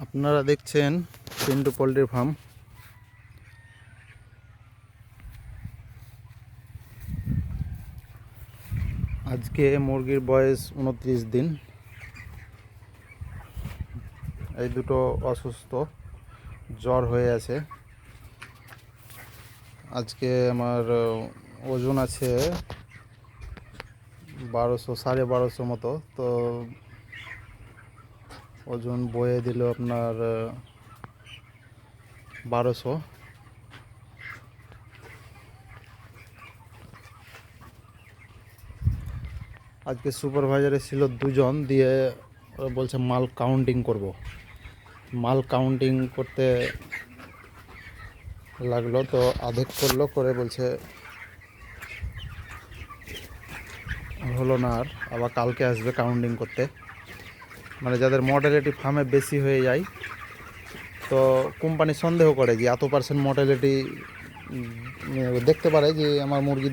আপনারা দেখছেন Pintu poultry farm. আজকে মুরগির বয়স 29 দিন। এই দুটো অসুস্থ, জ্বর হয়ে আছে। আজকে আমার ওজন আছে 1200-1250 মতো। তো ওজন বয়ে দিল আপনার 1200। আজকে সুপারভাইজারে ছিল দুজন, দিয়ে ওরা বলছে মাল কাউন্টিং করব। মাল কাউন্টিং করতে লাগলো, তো আধেক করলো, করে বলছে হলো না, আর আবার কালকে আসবে কাউন্টিং করতে। মানে যাদের মর্টালিটি ফার্মে বেশি হয়ে যায়, তো কোম্পানি সন্দেহ করে যে এত পার্সেন্ট মর্টালিটি দেখতে পারে যে আমার মুরগি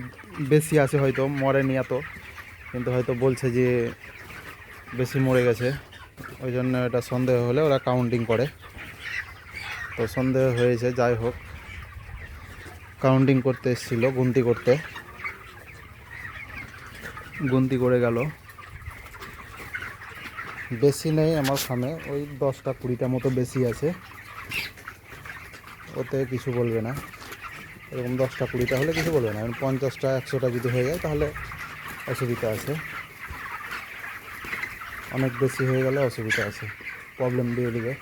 বেশি আছে, হয়তো মরেনি এত, কিন্তু হয়তো বলছে যে বেশি মরে গেছে। ওই জন্য এটা সন্দেহ হলে ওরা কাউন্টিং করে। তো সন্দেহ হয়েছে, যাই হোক, কাউন্টিং করতে এসেছিলো, গুনতি করে গেল। বেশি নেই আমার ফার্মে, ওই 10টা-20টা মতো বেশি আছে, ওতে কিছু বলবে না। এরকম 10টা-20টা হলে কিছু বলবে না। 50টা-100টা যদি হয়ে যায় তাহলে অসুবিধা আছে, অনেক বেশি হয়ে গেলে অসুবিধা আছে, প্রবলেম দিয়ে দেবে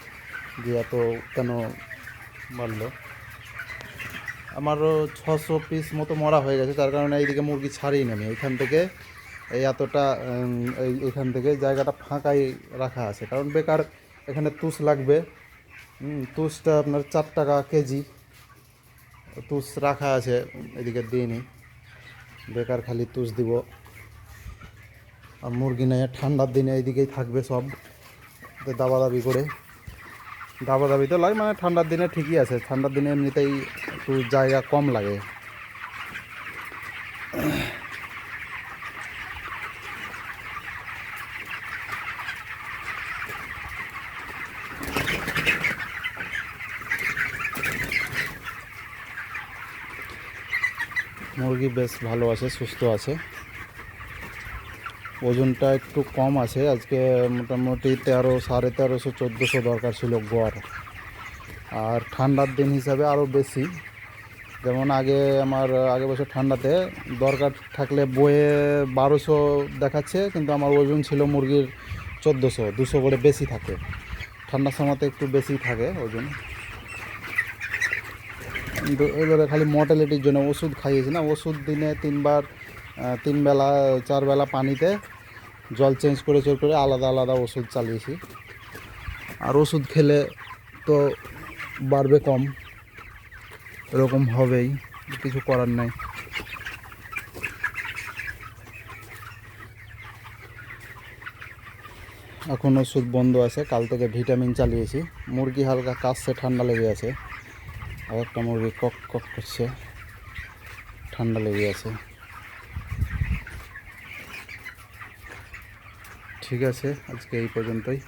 যে এত কেন বাড়লো। আমারও 600 পিস মতো মরা হয়ে গেছে, তার কারণে এইদিকে মুরগি ছাড়িই না আমি। এইখান থেকে এই এতটা এইখান থেকে জায়গাটা ফাঁকাই রাখা আছে, কারণ বেকার এখানে তুষ লাগবে। তুষটা আপনার 4 টাকা কেজি তুষ রাখা আছে, এদিকে দিইনি, বেকার খালি তুষ দিব। আর মুরগি নেই, ঠান্ডার দিনে এইদিকেই থাকবে সব, দাবাদাবি করে। দাবাদাবি তো লাগে, মানে ঠান্ডার দিনে ঠিকই আছে, ঠান্ডার দিনে এমনিতেই একটু জায়গা কম লাগে। মুরগি বেশ ভালো আছে, সুস্থ আছে। ওজনটা একটু কম আছে আজকে, মোটামুটি 1300-1350-1400 দরকার ছিল গড়। আর ঠান্ডার দিন হিসাবে আরও বেশি। যেমন আমার আগের বছর ঠান্ডাতে দরকার থাকলে বয়ে 1200 দেখাচ্ছে, কিন্তু আমার ওজন ছিল মুরগির 1400, 200 করে বেশি থাকে। ঠান্ডার সময়তে একটু বেশি থাকে ওজন। কিন্তু এবারে খালি মর্টালিটির জন্য ওষুধ খাইয়েছি না, ওষুধ দিনে 3 বেলা 4 বেলা পানিতে জল চেঞ্জ করে আলাদা আলাদা ওষুধ চালিয়েছি। আর ওষুধ খেলে তো বাড়বে কম, এরকম হবেই, কিছু করার নাই। এখন ওষুধ বন্ধ আছে, কাল থেকে ভিটামিন চালিয়েছি। মুরগি হালকা কাশছে, ঠান্ডা লেগে আছে। আর একটা মুরগি কক কক করছে, ঠান্ডা লেগে আছে। ঠিক আছে, আজকে এই পর্যন্তই।